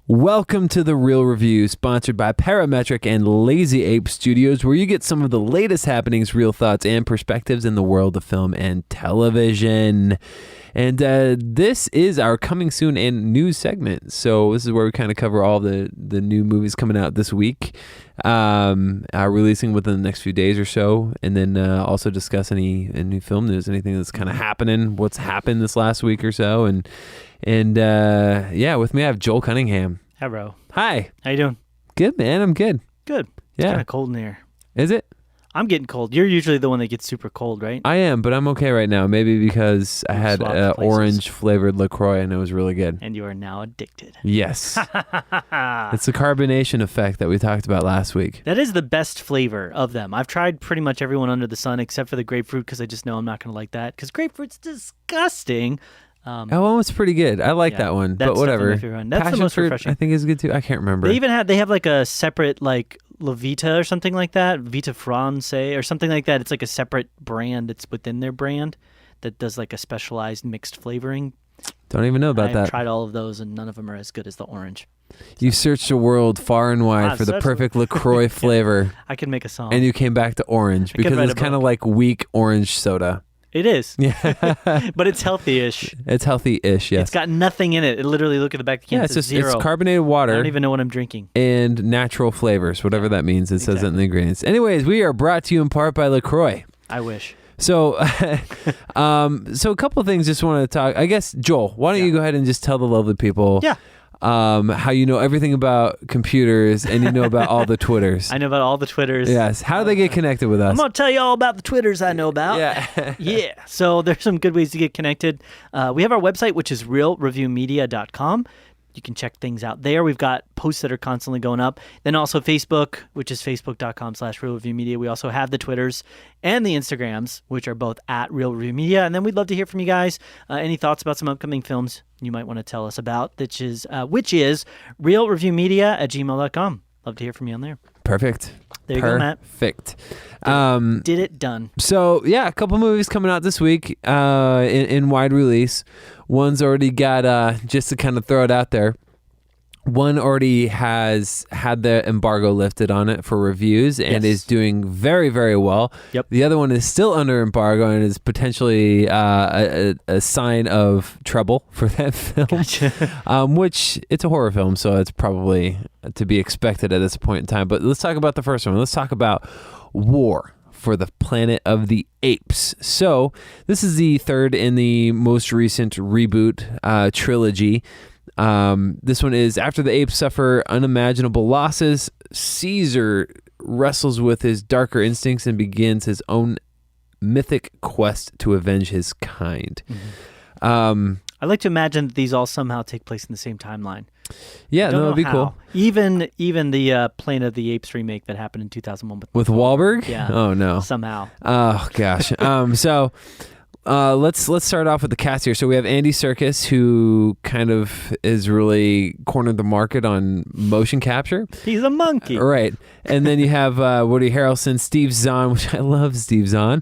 Welcome to The Real Review, sponsored by Parametric and Lazy Ape Studios, where you get some of the latest happenings, real thoughts, and perspectives in the world of film and television. And this is our coming soon and news segment. So this is where we kind of cover all the new movies coming out this week, releasing within the next few days or so, and then also discuss any new film news, anything that's kind of happening, what's happened this last week or so, and with me I have Joel Cunningham. Hi, bro. Hi. How you doing? Good, man. I'm good. Good. It's kind of cold in here. Is it? I'm getting cold. You're usually the one that gets super cold, right? I am, but I'm okay right now. Maybe because I had orange flavored LaCroix and it was really good. And you are now addicted. Yes. It's the carbonation effect that we talked about last week. That is the best flavor of them. I've tried pretty much everyone under the sun except for the grapefruit because I just know I'm not going to like that because grapefruit's disgusting. That one was pretty good. I like that one, but whatever. That's Passion the most fruit, refreshing. I think is good too. I can't remember. They have like a separate like Levita or something like that, Vita France or something like that. It's like a separate brand. It's within their brand that does like a specialized mixed flavoring. Don't even know about that. I've tried all of those and none of them are as good as the orange. You searched the world far and wide for the perfect LaCroix flavor. I could make a song. And you came back to orange because it's kind of like weak orange soda. It is. Yeah. But it's healthy-ish. It's healthy-ish, yes. It's got nothing in it. It literally, look at the back of the can. Yeah, it's just zero. It's carbonated water. I don't even know what I'm drinking. And natural flavors, whatever that means. It says it in the ingredients. Anyways, we are brought to you in part by LaCroix. I wish. So, so a couple of things just want to talk. I guess, Joel, why don't you go ahead and just tell the lovely people how you know everything about computers and you know about all the Twitters. I know about all the Twitters. Yes. How do they get connected with us? I'm going to tell you all about the Twitters I know about. Yeah. Yeah. So there's some good ways to get connected. We have our website, which is realreviewmedia.com. You can check things out there. We've got posts that are constantly going up. Then also Facebook, which is facebook.com/realreviewmedia. We also have the Twitters and the Instagrams, which are both at Real Review Media. And then we'd love to hear from you guys. Any thoughts about some upcoming films you might want to tell us about, which is realreviewmedia@gmail.com. Love to hear from you on there. Perfect. There you go, Matt. Perfect. Did it done. So, yeah, a couple movies coming out this week in wide release. One's already got, just to kind of throw it out there, one already has had the embargo lifted on it for reviews and is doing very, very well. Yep. The other one is still under embargo and is potentially a sign of trouble for that film, Gotcha. Which it's a horror film, so it's probably to be expected at this point in time. But let's talk about the first one. Let's talk about War for the Planet of the Apes. So this is the third in the most recent reboot trilogy. This one is after the apes suffer unimaginable losses, Caesar wrestles with his darker instincts and begins his own mythic quest to avenge his kind. Mm-hmm. I like to imagine that these all somehow take place in the same timeline. Yeah, that would be cool. Even the Planet of the Apes remake that happened in 2001 with Wahlberg. Yeah. Oh no. Somehow. Oh gosh. So. Let's start off with the cast here. So we have Andy Serkis, who kind of is really cornered the market on motion capture. He's a monkey. Right. And then you have Woody Harrelson, Steve Zahn, which I love Steve Zahn,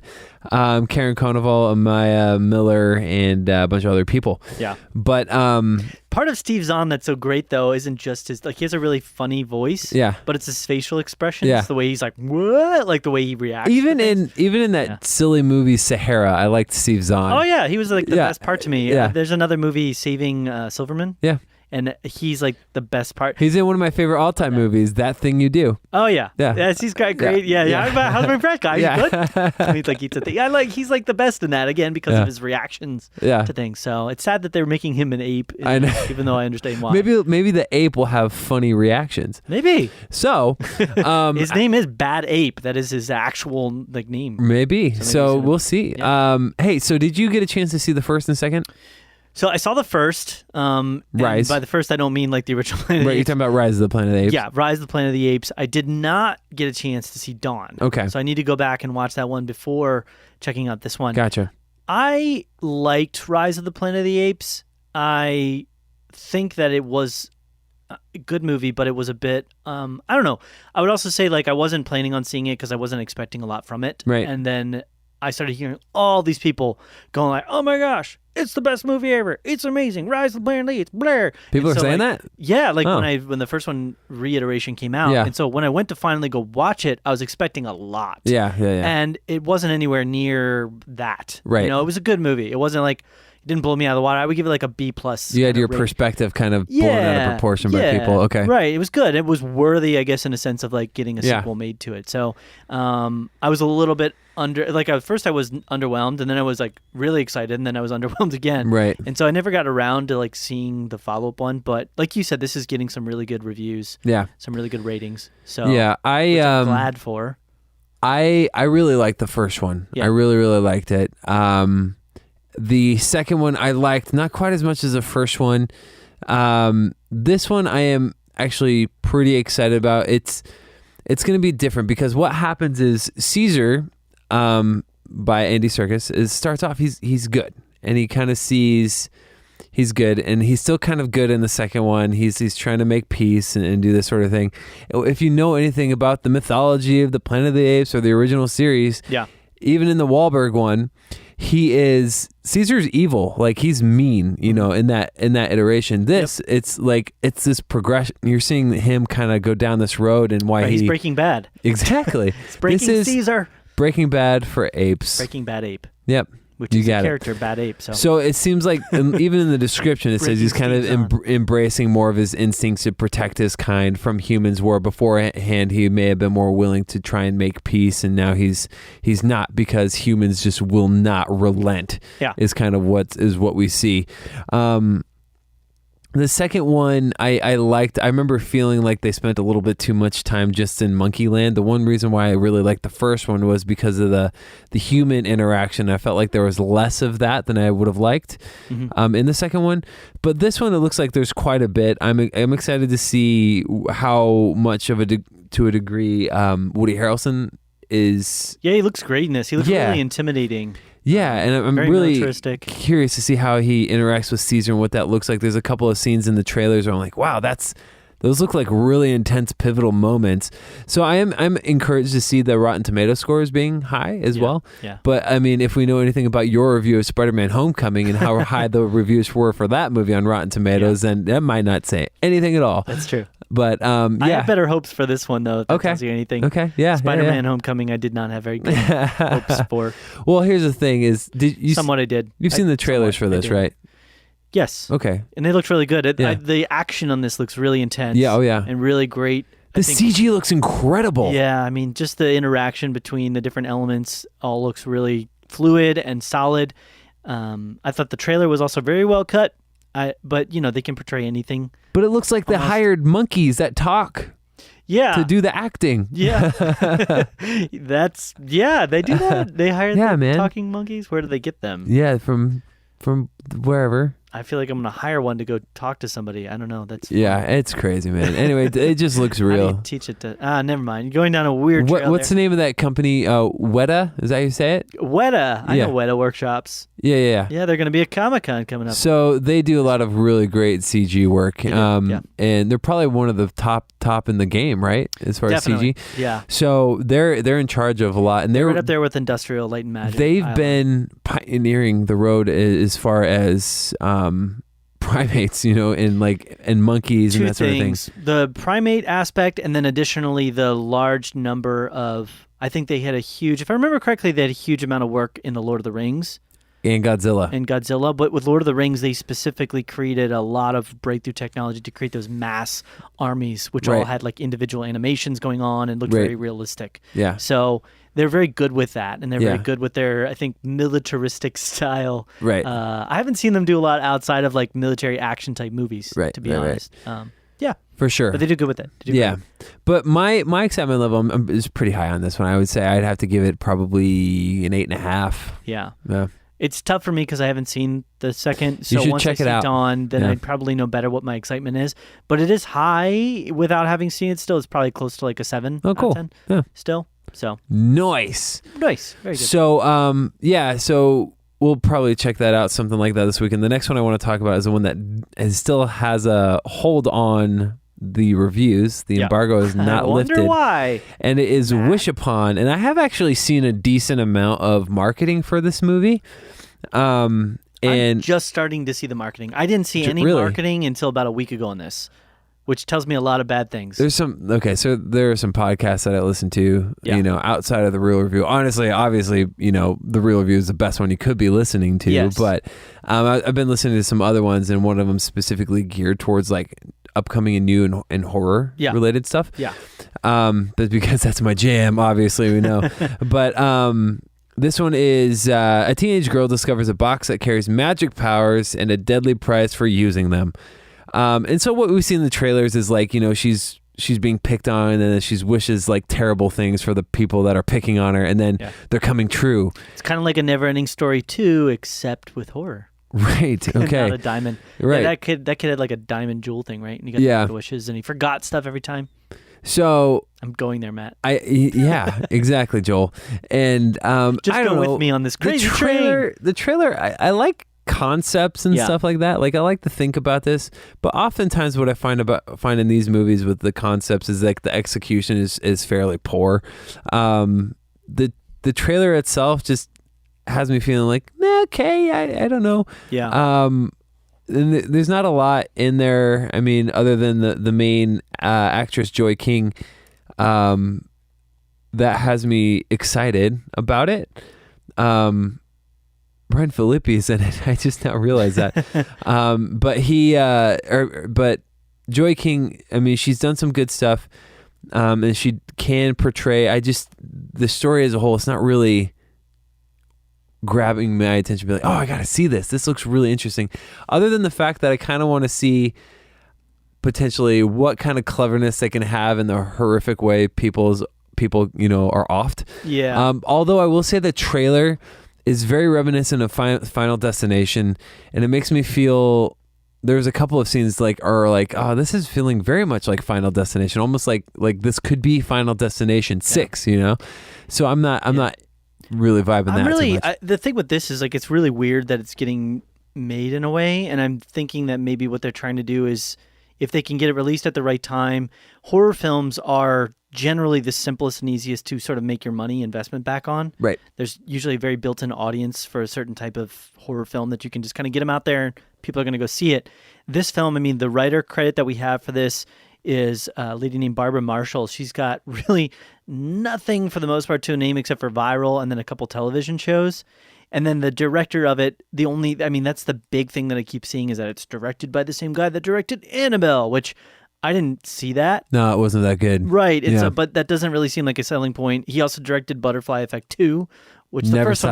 Karen Konoval, Amaya Miller, and a bunch of other people. Yeah. But part of Steve Zahn that's so great, though, isn't just his, like, he has a really funny voice. Yeah. But it's his facial expressions. Yeah. The way he's like, what? Like the way he reacts. Even in that silly movie Sahara, I liked Steve Zahn. Oh, yeah. He was like the best part to me. Yeah. There's another movie, Saving Silverman. Yeah. And he's like the best part. He's in one of my favorite all-time movies, That Thing You Do. Oh yeah, yeah. Yes, he's great. Yeah. How's my friend guy? Yeah. He's good. He's like eats a thing. He's like the best in that again because of his reactions to things. So it's sad that they're making him an ape. I know. Even though I understand why. Maybe the ape will have funny reactions. Maybe. So his name is Bad Ape. That is his actual name. Maybe. So we'll see. Yeah. Hey, so did you get a chance to see the first and second? So I saw the first. Rise. By the first, I don't mean like the original Planet of the Right, Apes. you're talking about Rise of the Planet of the Apes? Yeah, Rise of the Planet of the Apes. I did not get a chance to see Dawn. Okay. So I need to go back and watch that one before checking out this one. Gotcha. I liked Rise of the Planet of the Apes. I think that it was a good movie, but it was a bit, I don't know. I would also say like I wasn't planning on seeing it because I wasn't expecting a lot from it. Right. And then I started hearing all these people going like, "Oh my gosh, it's the best movie ever! It's amazing! Rise of the Planet of the Apes!" Blair. People are saying that? Yeah, like when the first one reiteration came out, Yeah. and so when I went to finally go watch it, I was expecting a lot. Yeah. And it wasn't anywhere near that. Right. You know, it was a good movie. It wasn't like it didn't blow me out of the water. I would give it like a B+. You had your perspective kind of blown out of proportion by people. Okay. Right. It was good. It was worthy, I guess, in a sense of like getting a sequel made to it. So I was a little bit at first I was underwhelmed, and then I was like really excited, and then I was underwhelmed again. Right. And so I never got around to like seeing the follow-up one. But like you said, this is getting some really good reviews. Yeah. Some really good ratings. So yeah, which I'm glad for. I really liked the first one. Yeah. I really, really liked it. The second one I liked not quite as much as the first one. This one I am actually pretty excited about. It's going to be different because what happens is Caesar, by Andy Serkis, starts off he's good, and he kind of sees he's good, and he's still kind of good in the second one. He's trying to make peace and do this sort of thing. If you know anything about the mythology of the Planet of the Apes or the original series, even in the Wahlberg one, Caesar's evil, like he's mean, you know, in that iteration. It's like it's this progression. You're seeing him kind of go down this road, and why he's Breaking Bad. Exactly. It's Breaking Caesar. Breaking Bad for apes. Breaking Bad Ape. Yep. Which is a character, Bad Ape. So it seems like, even in the description, it says he's kind of embracing more of his instincts to protect his kind from humans, where beforehand he may have been more willing to try and make peace, and now he's not, because humans just will not relent. Yeah. Is kind of what we see. The second one I liked. I remember feeling like they spent a little bit too much time just in Monkeyland. The one reason why I really liked the first one was because of the human interaction. I felt like there was less of that than I would have liked in the second one. But this one, it looks like there's quite a bit. I'm excited to see how much of to a degree Woody Harrelson is. Yeah, he looks great in this. He looks really intimidating. Yeah, and I'm really curious to see how he interacts with Caesar and what that looks like. There's a couple of scenes in the trailers where I'm like, wow, those look like really intense, pivotal moments. So I'm encouraged to see the Rotten Tomato scores being high as well. Yeah. But I mean, if we know anything about your review of Spider-Man: Homecoming and how high the reviews were for that movie on Rotten Tomatoes, then that might not say anything at all. That's true. But I have better hopes for this one, though. If that tells you anything. Okay. Yeah. Spider-Man: Homecoming, I did not have very good hopes for. Well, here's the thing: somewhat I did. You've seen the trailers for this, right? Yes. Okay. And they looked really good. The action on this looks really intense. Yeah. Oh yeah. And really great. The CG looks incredible. Yeah. I mean, just the interaction between the different elements all looks really fluid and solid. I thought the trailer was also very well cut. But they can portray anything. But it looks like they hired monkeys that talk. Yeah. To do the acting. Yeah. They do that. They hire talking monkeys. Where do they get them? Yeah, from wherever. I feel like I'm going to hire one to go talk to somebody. I don't know. That's fun. Yeah, it's crazy, man. Anyway, it just looks real. How do you teach it to... never mind. You're going down a weird trail What's the name of that company? Weta? Is that how you say it? Weta. I know Weta Workshops. Yeah. Yeah, they're going to be at Comic-Con coming up. So they do a lot of really great CG work. And they're probably one of the top in the game, right? As far Definitely. as CG. Yeah. So they're in charge of a lot. And they're right up there with Industrial Light and Magic. They've been pioneering the road as far as... primates, and monkeys and that sort of thing. The primate aspect, and then additionally the large number of, I think they had if I remember correctly, they had a huge amount of work in the Lord of the Rings. And Godzilla. But with Lord of the Rings, they specifically created a lot of breakthrough technology to create those mass armies, which all had like individual animations going on and looked very realistic. Yeah. So they're very good with that, and they're very good with their, I think, militaristic style. Right. I haven't seen them do a lot outside of like military action type movies, to be honest. Yeah. For sure. But they do good with it. But my excitement level is pretty high on this one. I would say I'd have to give it probably an 8.5. Yeah. It's tough for me because I haven't seen the second. So you should once check I see it out. Dawn, then I'd probably know better what my excitement is. But it is high without having seen it still. It's probably close to like a 7 cool. out of 10 Yeah. still. So Nice. Very good. So so we'll probably check that out, something like that this weekend. The next one I want to talk about is the one that still has a hold on the reviews. The embargo is not lifted. I wonder why. And it is Wish Upon. And I have actually seen a decent amount of marketing for this movie. I'm just starting to see the marketing. I didn't see any marketing until about a week ago on this, which tells me a lot of bad things. So there are some podcasts that I listen to, outside of the Real Review. Honestly, obviously, the Real Review is the best one you could be listening to. Yes. But I've been listening to some other ones, and one of them specifically geared towards like upcoming and new and horror related stuff. Yeah. But because that's my jam, obviously we know. But this one is a teenage girl discovers a box that carries magic powers and a deadly prize for using them. And so what we see in the trailers is like, she's being picked on, and then she wishes like terrible things for the people that are picking on her, and then they're coming true. It's kind of like a Neverending Story 2, except with horror. Right. Okay. Not a diamond. Right. Yeah, that kid had like a diamond jewel thing, right? And he got the wishes, and he forgot stuff every time. So I'm going there, Matt. Exactly, Joel. And just I don't go know, with me on this crazy train. The trailer, I like concepts and stuff like that. Like I like to think about this, but oftentimes what I find in these movies with the concepts is like the execution is fairly poor. The trailer itself just has me feeling like okay, I don't know. And there's not a lot in there. I mean, other than the main actress Joy King, that has me excited about it. Brian Phillippe is in it. I just now realized that. But Joy King, I mean, she's done some good stuff, and she can portray. The story as a whole, it's not really grabbing my attention. Be like, oh, I gotta see this. This looks really interesting. Other than the fact that I kind of want to see potentially what kind of cleverness they can have in the horrific way people are offed. Yeah. Although I will say the trailer is very reminiscent of Final Destination, and it makes me feel there's a couple of scenes oh, this is feeling very much like Final Destination, almost like this could be Final Destination 6, So I'm not really vibing that too much. The thing with this is like it's really weird that it's getting made in a way, and I'm thinking that maybe what they're trying to do is if they can get it released at the right time. Horror films are generally the simplest and easiest to sort of make your money investment back on. Right. There's usually a very built-in audience for a certain type of horror film that you can just kind of get them out there and people are going to go see it. This film, I mean, the writer credit that we have for this is a lady named Barbara Marshall. She's got really nothing for the most part to a name except for Viral and then a couple television shows. And then the director of it, that's the big thing that I keep seeing is that it's directed by the same guy that directed Annabelle, which I didn't see that. No, it wasn't that good. Right. But that doesn't really seem like a selling point. He also directed Butterfly Effect 2, which the first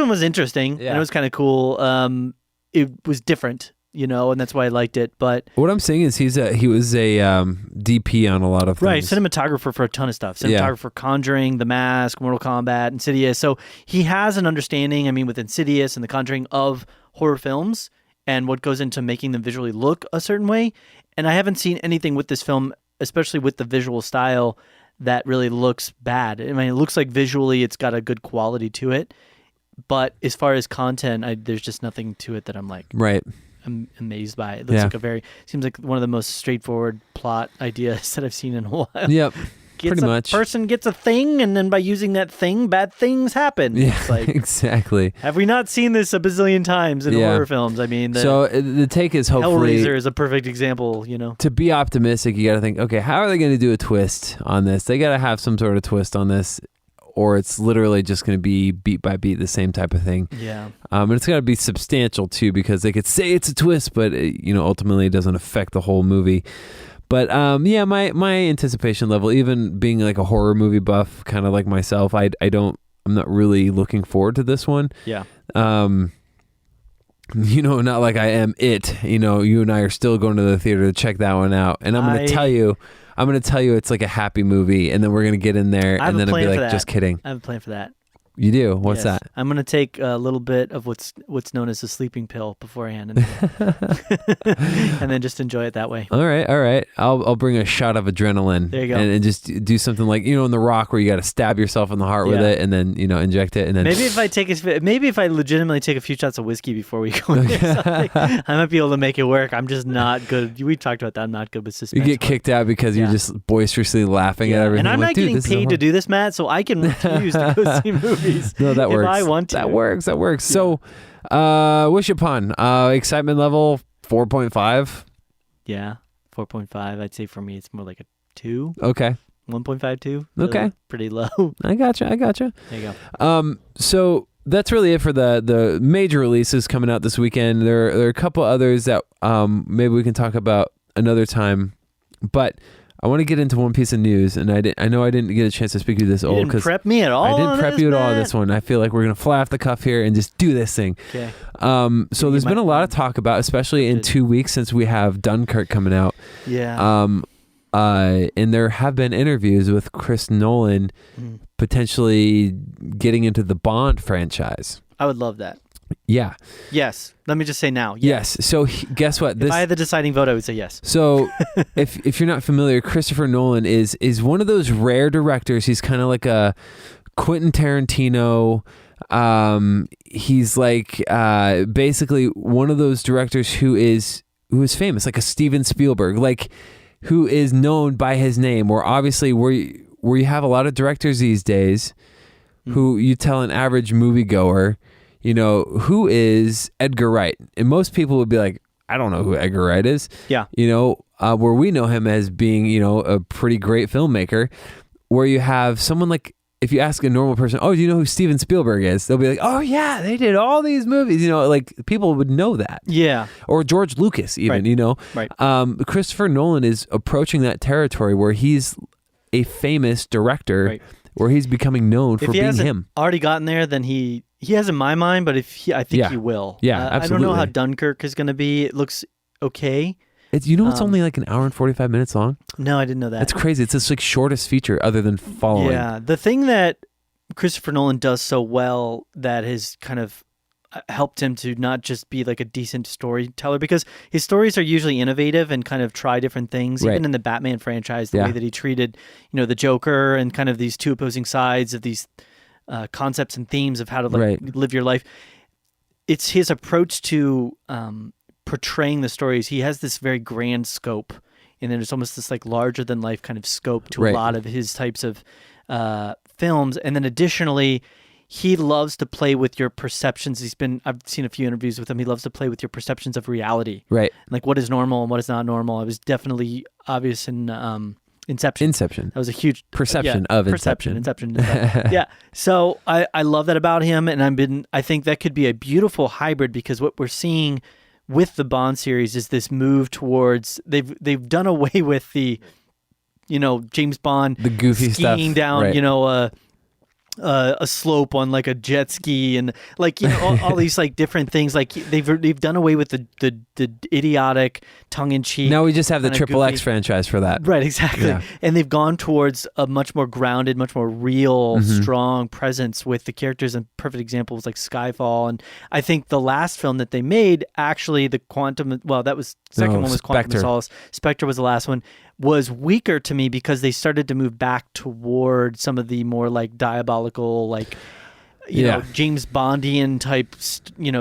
one was interesting and it was kind of cool. It was different, and that's why I liked it. But what I'm saying is he was a DP on a lot of things. Right, cinematographer for a ton of stuff. Cinematographer for Conjuring, The Mask, Mortal Kombat, Insidious. So he has an understanding, with Insidious and The Conjuring of horror films and what goes into making them visually look a certain way. And I haven't seen anything with this film, especially with the visual style, that really looks bad. I mean, it looks like visually it's got a good quality to it. But as far as content, there's just nothing to it that I'm like... Right. I'm amazed by it. It looks seems like one of the most straightforward plot ideas that I've seen in a while. Yep, pretty much. Person gets a thing, and then by using that thing, bad things happen. Yeah, it's like, exactly. Have we not seen this a bazillion times in horror films? I mean, the take is hopefully... Hellraiser is a perfect example, To be optimistic, you got to think, okay, how are they going to do a twist on this? They got to have some sort of twist on this, or it's literally just going to be beat by beat the same type of thing. Yeah. And it's got to be substantial too, because they could say it's a twist, but ultimately it doesn't affect the whole movie. But my anticipation level, even being like a horror movie buff, kind of like myself, I'm not really looking forward to this one. Yeah. Not like I am It. You and I are still going to the theater to check that one out, and I'm going to tell you it's like a happy movie, and then we're going to get in there, and then I'll be like, just kidding. I have a plan for that. You do? What's Yes. that? I'm going to take a little bit of what's known as a sleeping pill beforehand, and then just enjoy it that way. All right. I'll bring a shot of adrenaline. There you go. And just do something like, in The Rock where you got to stab yourself in the heart with it and then, inject it. And then maybe if I legitimately take a few shots of whiskey before we go in there, I might be able to make it work. I'm just not good. We talked about that. I'm not good with suspense. You get kicked out because you're just boisteriously laughing at everything. And I'm like, not getting paid to do this, Matt, so I can refuse to go see movies. No, that works. If I want to. That works. So, Wish Upon, excitement level 4.5. Yeah, 4.5. I'd say for me it's more like a 2. Okay. 1.52. Okay. Pretty low. I gotcha. There you go. So that's really it for the major releases coming out this weekend. There are a couple others that maybe we can talk about another time, but I want to get into one piece of news, and I know I didn't get a chance to speak to you this You old didn't because prep me at all. I didn't prep you at all on Matt? this one. I feel like we're gonna fly off the cuff here and just do this thing. Okay. So there's been a lot of talk about, especially in 2 weeks since we have Dunkirk coming out. Yeah. And there have been interviews with Chris Nolan potentially getting into the Bond franchise. I would love that. Yeah. Yes. Let me just say now. Yes. So guess what? If I had the deciding vote, I would say yes. So if you're not familiar, Christopher Nolan is one of those rare directors. He's kind of like a Quentin Tarantino. He's like basically one of those directors who is famous, like a Steven Spielberg, like who is known by his name. Or obviously where you have a lot of directors these days who you tell an average moviegoer, who is Edgar Wright? And most people would be like, I don't know who Edgar Wright is. Yeah. Where we know him as being, a pretty great filmmaker, where you have someone like, if you ask a normal person, oh, do you know who Steven Spielberg is? They'll be like, oh yeah, they did all these movies. Like people would know that. Yeah. Or George Lucas even, Right. Christopher Nolan is approaching that territory where he's a famous director, Right. where he's becoming known for being him. Already gotten there, then he has in my mind, but I think he will. Yeah, absolutely. I don't know how Dunkirk is going to be. It looks okay. It's only like an hour and 45 minutes long. No, I didn't know that. That's crazy. It's this like shortest feature other than Following. Yeah, the thing that Christopher Nolan does so well that has kind of helped him to not just be like a decent storyteller, because his stories are usually innovative and kind of try different things. Right. Even in the Batman franchise, the way that he treated, the Joker and kind of these two opposing sides of these concepts and themes of how to live your life. It's his approach to portraying the stories. He has this very grand scope, and then it's almost this like larger than life kind of scope to a lot of his types of films. And then additionally, he loves to play with your perceptions. I've seen a few interviews with him. He loves to play with your perceptions of reality. Right. Like what is normal and what is not normal. It was definitely obvious in Inception. That was a huge perception of Inception. Inception. Yeah. So I love that about him, and I think that could be a beautiful hybrid, because what we're seeing with the Bond series is this move towards they've done away with the James Bond, the goofy skiing stuff down a slope on like a jet ski, and like all these like different things. Like they've done away with the idiotic tongue in cheek. Now we just have the Triple X franchise for that. Right, exactly. Yeah. And they've gone towards a much more grounded, much more real, strong presence with the characters. And perfect examples like Skyfall. And I think the last film that they made, actually, the Quantum. Well, that was second one was Quantum of Solace. Spectre was the last one. Was weaker to me because they started to move back toward some of the more like diabolical, like James Bondian type,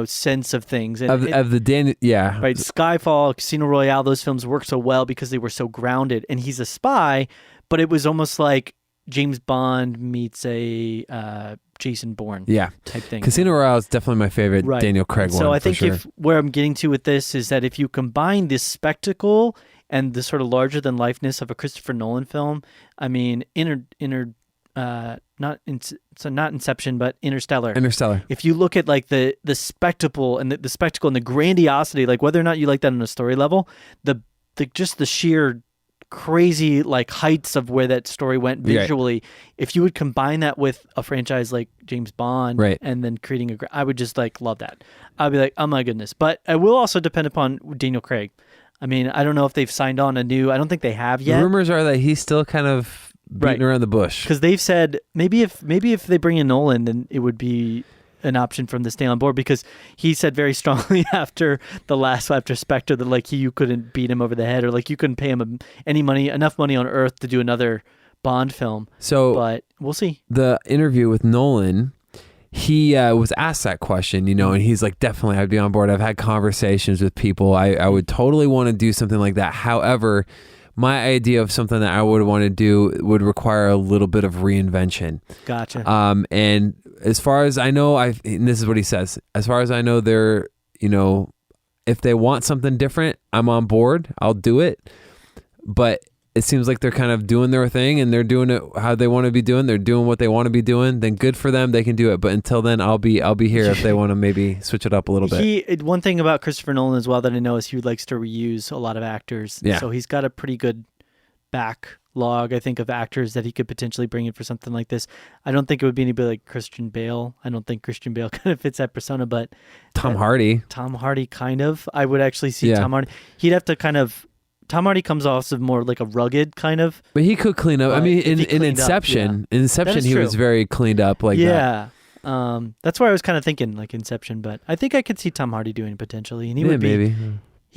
sense of things. And of the right. Skyfall, Casino Royale, those films work so well because they were so grounded. And he's a spy, but it was almost like James Bond meets a Jason Bourne type thing. Casino Royale is definitely my favorite Daniel Craig one. So I think where I'm getting to with this is that if you combine this spectacle and the sort of larger than lifeness of a Christopher Nolan film, I mean, not Inception, but Interstellar. If you look at like the spectacle and the spectacle and the grandiosity, like whether or not you like that on a story level, just the sheer crazy like heights of where that story went visually. If you would combine that with a franchise like James Bond, and then creating I would just like love that. I'd be like, oh my goodness. But it will also depend upon Daniel Craig. I mean, I don't know if they've signed on I don't think they have yet. The rumors are that he's still kind of beating around the bush. Because they've said maybe if they bring in Nolan, then it would be an option for him to stay on board, because he said very strongly after Spectre that like you couldn't beat him over the head, or like you couldn't pay him enough money on Earth to do another Bond film. So, but we'll see. The interview with Nolan, he was asked that question, and he's like, definitely, I'd be on board. I've had conversations with people. I would totally want to do something like that. However, my idea of something that I would want to do would require a little bit of reinvention. Gotcha. And as far as I know, and this is what he says, as far as I know, they're, if they want something different, I'm on board. I'll do it. But it seems like they're kind of doing their thing and they're doing it how they want to be doing. They're doing what they want to be doing. Then good for them. They can do it. But until then, I'll be here if they want to maybe switch it up a little bit. One thing about Christopher Nolan as well that I know is he likes to reuse a lot of actors. Yeah. So he's got a pretty good backlog, I think, of actors that he could potentially bring in for something like this. I don't think it would be anybody like Christian Bale. I don't think Christian Bale kind of fits that persona, but Tom Hardy kind of. I would actually see Tom Hardy. He'd have to kind of. Tom Hardy comes off of more like a rugged kind of. But he could clean up. I mean, in Inception, he was very cleaned up like that. Yeah. That's why I was kind of thinking like Inception, but I think I could see Tom Hardy doing it potentially. And he'd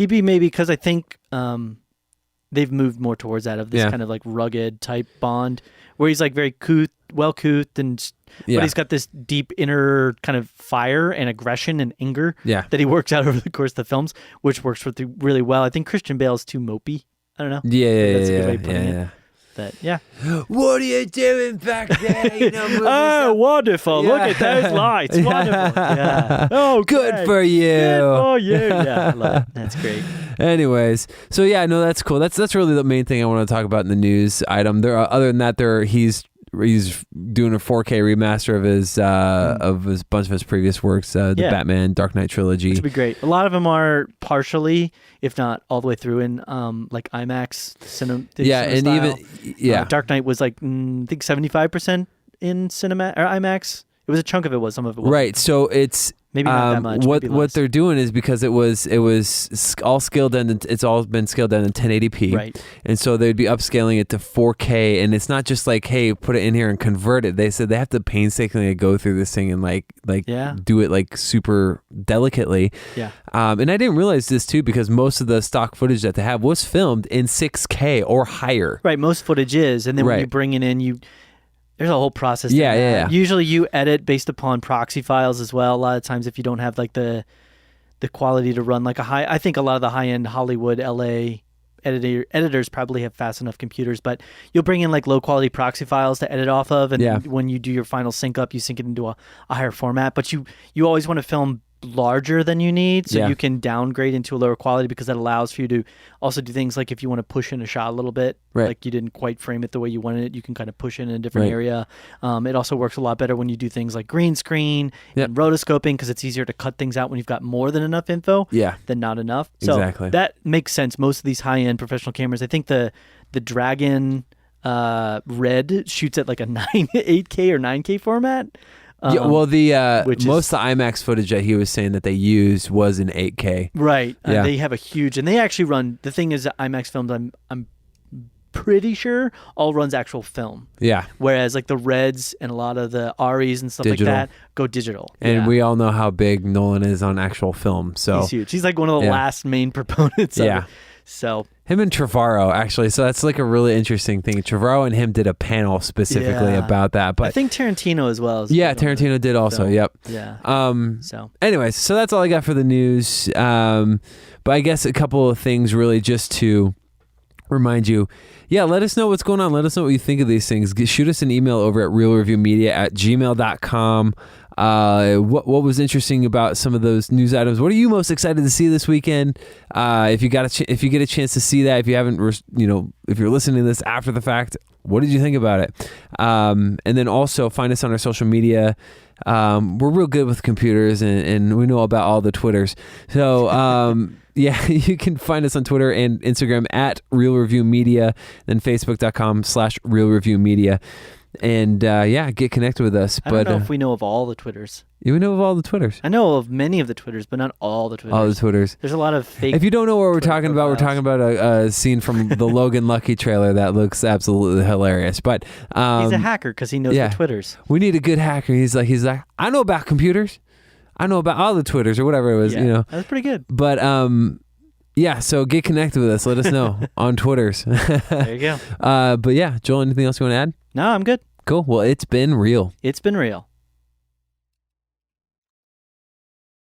be maybe, because I think they've moved more towards that of this kind of like rugged type Bond, where he's like very well couthed, but he's got this deep inner kind of fire and aggression and anger that he works out over the course of the films, which works really well. I think Christian Bale's too mopey. I don't know. That's a good way of putting it. But what are you doing back there? Oh, wonderful! Look at those lights. Wonderful. Yeah. Oh, good for you. Good for you. Yeah, I love it. That's great. Anyways, so that's cool. That's really the main thing I want to talk about in the news item. There are, other than that, he's doing a 4K remaster of his bunch of his previous works, the Batman Dark Knight trilogy. Which would be great. A lot of them are partially, if not all the way through, in like IMAX cinema. And style. even Dark Knight was like I think 75% in cinema or IMAX. It was a chunk of it was, some of it wasn't. Right. So it's maybe not that much. What they're doing is, because it was all scaled down. It's all been scaled down in 1080p. Right. And so they'd be upscaling it to 4K, and it's not just like, hey, put it in here and convert it. They said they have to painstakingly go through this thing and like do it like super delicately. Yeah. And I didn't realize this too, because most of the stock footage that they have was filmed in 6K or higher. Right. Most footage is, and then when you bring it in, there's a whole process. Yeah. Usually you edit based upon proxy files as well. A lot of times if you don't have like the quality to run like I think a lot of the high-end Hollywood, LA editors probably have fast enough computers, but you'll bring in like low quality proxy files to edit off of. And when you do your final sync up, you sync it into a higher format, but you always want to film larger than you need, so you can downgrade into a lower quality, because that allows for you to also do things like if you want to push in a shot a little bit, like you didn't quite frame it the way you wanted it, you can kind of push in a different area. It also works a lot better when you do things like green screen and rotoscoping, because it's easier to cut things out when you've got more than enough info than not enough. So that makes sense. Most of these high-end professional cameras, I think the Dragon Red shoots at like a 8K or 9K format. Most of the IMAX footage that he was saying that they used was in 8K. Right. They have a huge, and they actually run. The thing is, IMAX films, I'm pretty sure all runs actual film. Yeah. Whereas like the Reds and a lot of the Aries and stuff digital. Like that go digital. And we all know how big Nolan is on actual film. So he's huge. He's like one of the last main proponents of it. So him and Trevorrow, actually. So that's like a really interesting thing. Trevorrow and him did a panel specifically about that. But I think Tarantino as well. Tarantino did also. Film. Yep. Yeah. Anyways, so that's all I got for the news. But I guess a couple of things really just to remind you. Yeah, let us know what's going on. Let us know what you think of these things. Shoot us an email over at realreviewmedia@gmail.com. What was interesting about some of those news items? What are you most excited to see this weekend? If you get a chance to see that, if you haven't, if you're listening to this after the fact, what did you think about it? And then also find us on our social media. We're real good with computers and we know about all the Twitters. So, you can find us on Twitter and Instagram at Real Review Media, then Facebook.com/Real Review Media. And get connected with us. I don't know if we know of all the Twitters. You know of all the Twitters. I know of many of the Twitters, but not all the Twitters. All the Twitters. There's a lot of fake. If you don't know what we're Twitter talking about, we're profiles. talking about a scene from the Logan Lucky trailer that looks absolutely hilarious. But He's a hacker because he knows the Twitters. We need a good hacker. He's like, I know about computers. I know about all the Twitters or whatever it was. Yeah, that's pretty good. But so get connected with us. Let us know on Twitters. There you go. But yeah, Joel, anything else you want to add? No, I'm good. Cool. Well, it's been real. It's been real.